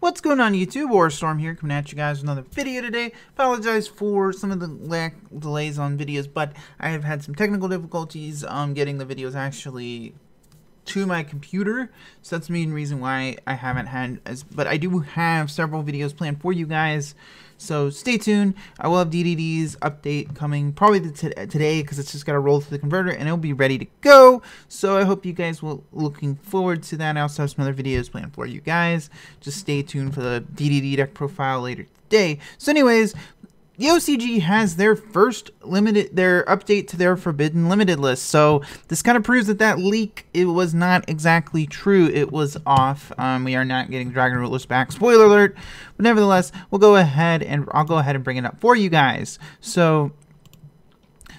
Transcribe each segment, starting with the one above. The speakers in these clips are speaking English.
What's going on YouTube? Warstorm here, coming at you guys with another video today. Apologize for some of the delays on videos, but I have had some technical difficulties getting the videos actually to my computer, so that's the main reason why I haven't had but I do have several videos planned for you guys, so stay tuned. I will have DDD's update coming probably today, because it's just got to roll through the converter and it'll be ready to go, so I hope you guys will looking forward to that. I also have some other videos planned for you guys. Just stay tuned for the DDD deck profile later today. So anyways, the OCG has their first update to their forbidden limited list. So this kind of proves that that leak, it was not exactly true. It was off. We are not getting Dragon Rulers back. Spoiler alert. But nevertheless, I'll go ahead and bring it up for you guys. So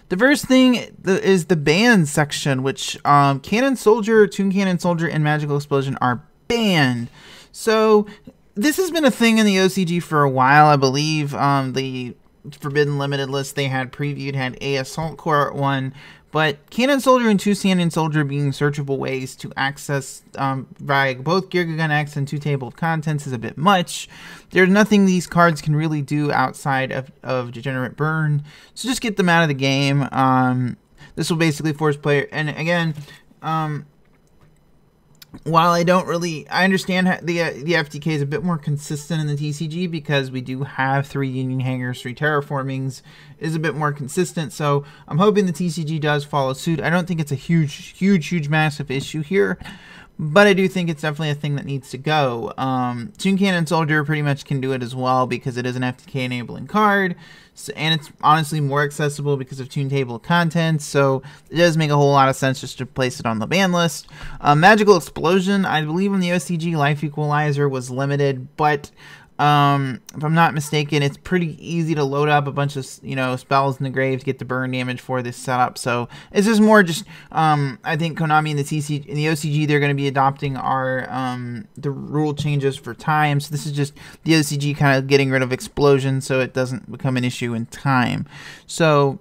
the first thing is the ban section, which Cannon Soldier, Toon Cannon Soldier, and Magical Explosion are banned. So this has been a thing in the OCG for a while. I believe the Forbidden Limited list they had previewed had a Assault Core at 1, but Cannon Soldier and Toon Cannon Soldier being searchable ways to access via both Gun X and 2 Table of Contents is a bit much. There's nothing these cards can really do outside of Degenerate Burn, so just get them out of the game. This will basically force player, and again, while I understand the FTK is a bit more consistent in the TCG because we do have 3 Union Hangers, 3 Terraformings, is a bit more consistent. So I'm hoping the TCG does follow suit. I don't think it's a huge, massive issue here, but I do think it's definitely a thing that needs to go. Toon Cannon Soldier pretty much can do it as well because it is an FTK enabling card. So, and it's honestly more accessible because of Toon Table of Contents, so it does make a whole lot of sense just to place it on the ban list. Magical Explosion, I believe in the OCG Life Equalizer was limited, but if I'm not mistaken, it's pretty easy to load up a bunch of spells in the grave to get the burn damage for this setup. So it's just more I think Konami and the OCG, they're going to be adopting the rule changes for time. So this is just the OCG kind of getting rid of Explosion so it doesn't become an issue in time. So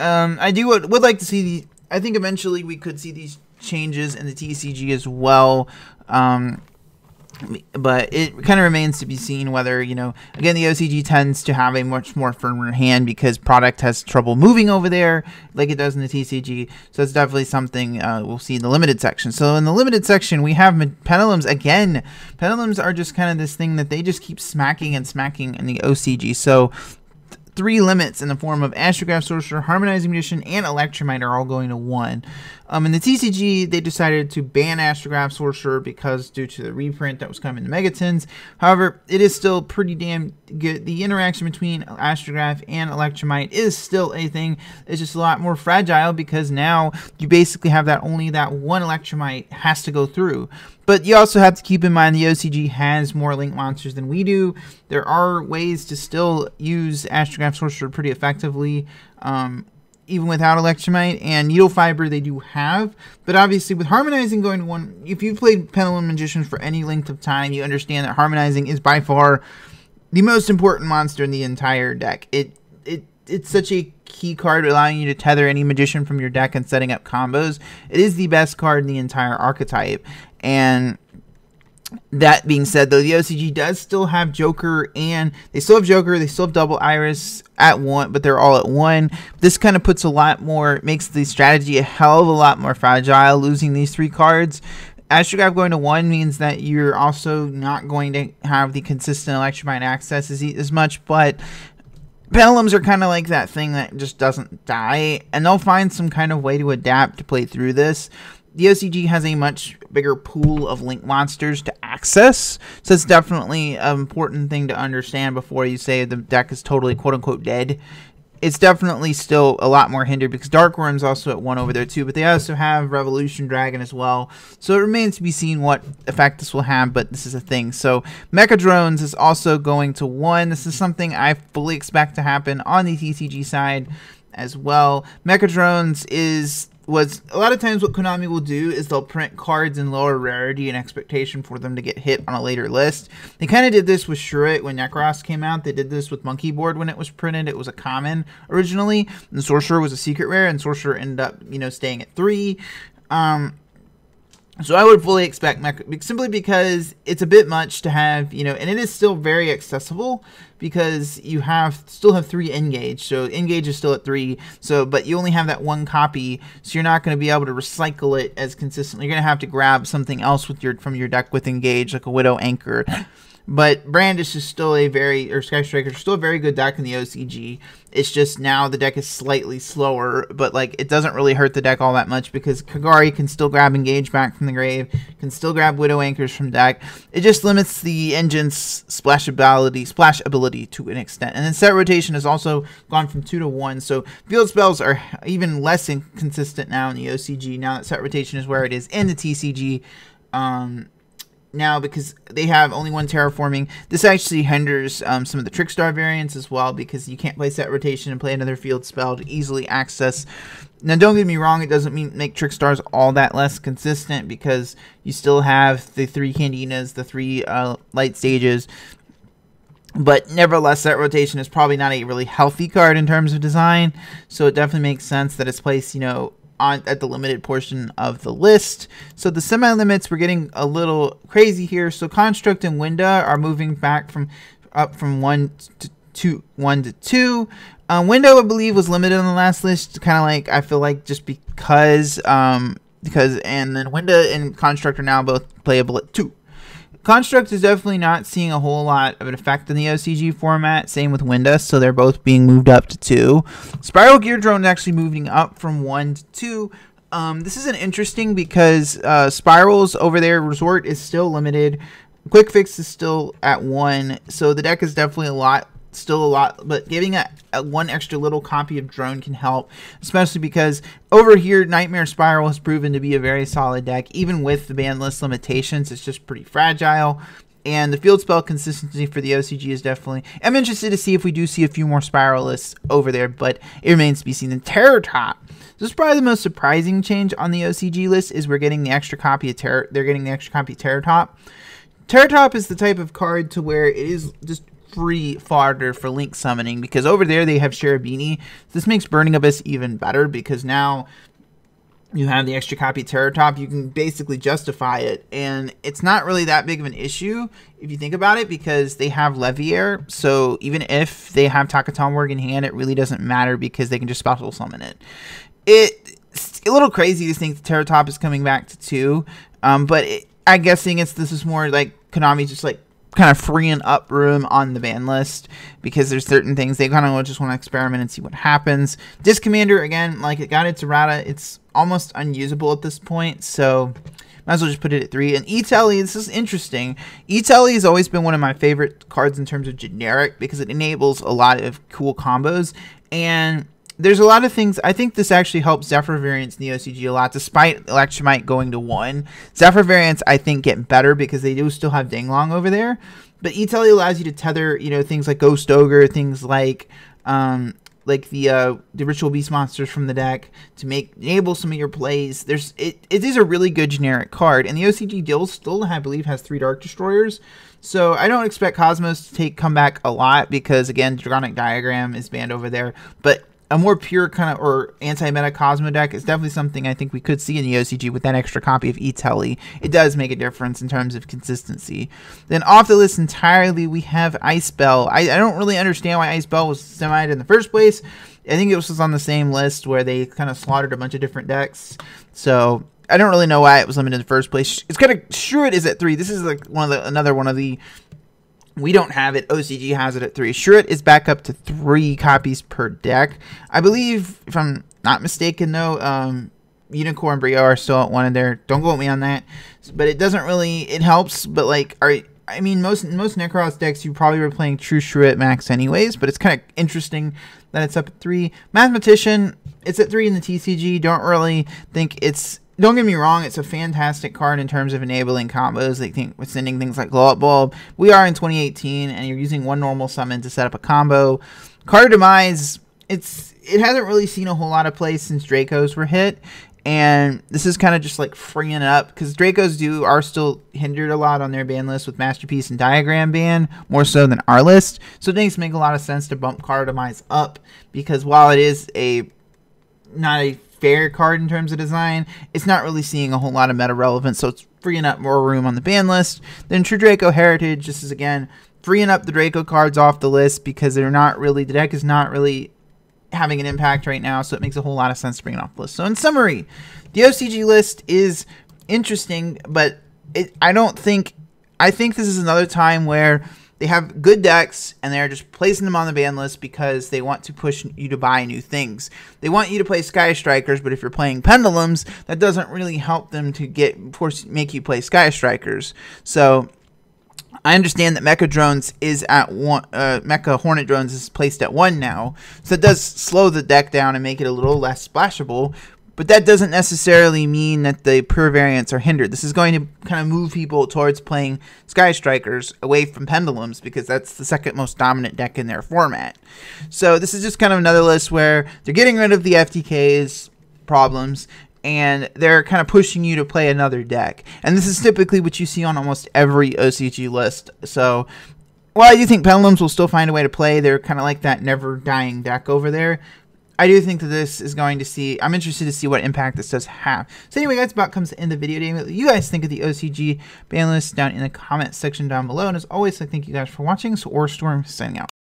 I would like to see I think eventually we could see these changes in the TCG as well. But it kind of remains to be seen whether, again, the OCG tends to have a much more firmer hand because product has trouble moving over there like it does in the TCG. So it's definitely something we'll see in the limited section. So in the limited section, we have Pendulums again. Pendulums are just kind of this thing that they just keep smacking in the OCG. So 3 limits in the form of Astrograph Sorcerer, Harmonizing Magician, and Electromite are all going to 1. In the TCG, they decided to ban Astrograph Sorcerer because due to the reprint that was coming to Megatons. However, it is still pretty damn good. The interaction between Astrograph and Electromite is still a thing. It's just a lot more fragile because now you basically have only that one Electromite has to go through. But you also have to keep in mind the OCG has more link monsters than we do. There are ways to still use Astrograph Sorcerer pretty effectively, even without Electromite, and Needle Fiber they do have. But obviously with Harmonizing going to 1, if you've played Pendulum Magician for any length of time, you understand that Harmonizing is by far the most important monster in the entire deck. It's such a key card, allowing you to tether any magician from your deck and setting up combos. It is the best card in the entire archetype. And that being said, though, the OCG does still have Joker, and they still have Double Iris at 1, but they're all at 1. This kind of puts makes the strategy a hell of a lot more fragile, losing these 3 cards. Astrograph going to 1 means that you're also not going to have the consistent Electromite access as much, but Pendulums are kind of like that thing that just doesn't die, and they'll find some kind of way to adapt to play through this. The OCG has a much bigger pool of link monsters to access, so it's definitely an important thing to understand before you say the deck is totally quote-unquote dead. It's definitely still a lot more hindered because Dark Worm's also at 1 over there too, but they also have Revolution Dragon as well. So it remains to be seen what effect this will have, but this is a thing. So Mecha Drones is also going to 1. This is something I fully expect to happen on the TCG side as well. Mecha Drones was a lot of times what Konami will do is they'll print cards in lower rarity in expectation for them to get hit on a later list. They kind of did this with Shruit when Necros came out. They did this with Monkey Board when it was printed. It was a common originally, and Sorcerer was a secret rare, and Sorcerer ended up, staying at 3. So I would fully expect simply because it's a bit much to have, you know, and it is still very accessible because you still have 3 Engage. So Engage is still at 3. So, but you only have that 1 copy, so you're not going to be able to recycle it as consistently. You're going to have to grab something else from your deck with Engage, like a Widow Anchor. But Brandish is still Sky Striker is still a very good deck in the OCG. It's just now the deck is slightly slower, but like it doesn't really hurt the deck all that much because Kagari can still grab Engage back from the grave, can still grab Widow Anchors from deck. It just limits the engine's splash ability to an extent. And then set rotation has also gone from 2 to 1, so field spells are even less inconsistent now in the OCG. Now that set rotation is where it is in the TCG. Now, because they have only 1 terraforming, this actually hinders some of the Trickstar variants as well, because you can't play set rotation and play another field spell to easily access. Now, don't get me wrong, it doesn't make Trickstars all that less consistent, because you still have the 3 Candinas, the 3 light stages, but nevertheless, set rotation is probably not a really healthy card in terms of design, so it definitely makes sense that it's placed, you know, at the limited portion of the list. So the semi-limits, we're getting a little crazy here. So Construct and Winda are moving back up from 1 to 2. Window, I believe, was limited on the last list, kind of like, I feel like, just because and then Winda and Construct are now both playable at 2. Construct is definitely not seeing a whole lot of an effect in the OCG format. Same with Winda, so they're both being moved up to 2. Spiral Gear Drone is actually moving up from 1 to 2. This is interesting because Spirals over there, Resort is still limited. Quick Fix is still at 1, so the deck is definitely still a lot, but giving a 1 extra little copy of Drone can help, especially because over here Nightmare Spiral has proven to be a very solid deck. Even with the ban list limitations, it's just pretty fragile, and the field spell consistency for the OCG is definitely, I'm interested to see if we do see a few more Spiralists over there, but it remains to be seen. In Terror Top, this is probably the most surprising change on the OCG list, is we're getting the extra copy of Terror Top. Terror Top is the type of card to where it is just free fodder for link summoning, because over there they have Cherubini. This makes Burning Abyss even better, because now you have the extra copy of Terror Top. You can basically justify it, and it's not really that big of an issue if you think about it, because they have Leviair, so even if they have Takatomorg in hand, it really doesn't matter because they can just special summon it. It's a little crazy to think the Terror Top is coming back to 2, but I'm guessing this is more like Konami just like kind of freeing up room on the ban list, because there's certain things they kind of just want to experiment and see what happens. Disc Commander, again, like it got its errata, it's almost unusable at this point, so might as well just put it at 3. And E-Telly, this is interesting. E-Telly has always been one of my favorite cards in terms of generic, because it enables a lot of cool combos, and there's a lot of things. I think this actually helps Zephyr variants in the OCG a lot, despite Electromite going to 1. Zephyr variants, I think, get better because they do still have Dinglong over there. But E-Telly allows you to tether, you know, things like Ghost Ogre, things like the Ritual Beast monsters from the deck to enable some of your plays. It is a really good generic card, and the OCG deal still, I believe, has 3 Dark Destroyers. So I don't expect Cosmos to come back a lot, because again, Dragonic Diagram is banned over there, but a more pure kind of or anti-meta Cosmo deck is definitely something I think we could see in the OCG with that extra copy of E-Telly. It does make a difference in terms of consistency. Then off the list entirely, we have Ice Bell. I don't really understand why Ice Bell was semied in the first place. I think it was on the same list where they kind of slaughtered a bunch of different decks. So I don't really know why it was limited in the first place. It's kind of sure it is at 3. This is like another one of the. We don't have it. OCG has it at 3. Sure, it is back up to 3 copies per deck. I believe, if I'm not mistaken, though, Unicorn and Brio are still at 1 in there. Don't quote me on that. But it doesn't really. It helps, but like, I mean, most Necros decks you probably were playing True Shrew at max anyways. But it's kind of interesting that it's up at 3. Mathematician, it's at 3 in the TCG. Don't really think it's. Don't get me wrong, it's a fantastic card in terms of enabling combos. They think with sending things like Glow Up Bulb. We are in 2018, and you're using 1 normal summon to set up a combo. Card Demise, it hasn't really seen a whole lot of play since Dracos were hit, and this is kind of just like freeing it up, because Dracos are still hindered a lot on their ban list with Masterpiece and Diagram ban, more so than our list. So it makes a lot of sense to bump Card Demise up, because while it is not a fair card in terms of design. It's not really seeing a whole lot of meta relevance, so it's freeing up more room on the ban list. Then True Draco Heritage, this is again freeing up the Draco cards off the list because they're not really, the deck is not really having an impact right now, so it makes a whole lot of sense to bring it off the list. So in summary, the OCG list is interesting, but I think this is another time where they have good decks and they're just placing them on the ban list because they want to push you to buy new things. They want you to play Sky Strikers, but if you're playing Pendulums, that doesn't really help them to make you play Sky Strikers. So I understand that Mecha Drones is at 1, Mecha Hornet Drones is placed at 1 now, so it does slow the deck down and make it a little less splashable, but that doesn't necessarily mean that the pure variants are hindered. This is going to kind of move people towards playing Sky Strikers away from Pendulums because that's the second most dominant deck in their format. So this is just kind of another list where they're getting rid of the FTK's problems and they're kind of pushing you to play another deck. And this is typically what you see on almost every OCG list. So while I do think Pendulums will still find a way to play, they're kind of like that never dying deck over there. I do think that this is going to see, I'm interested to see what impact this does have. So anyway, guys, about comes the end of the video. What you guys think of the OCG ban list down in the comment section down below. And as always, I thank you guys for watching. So OrStorm signing out.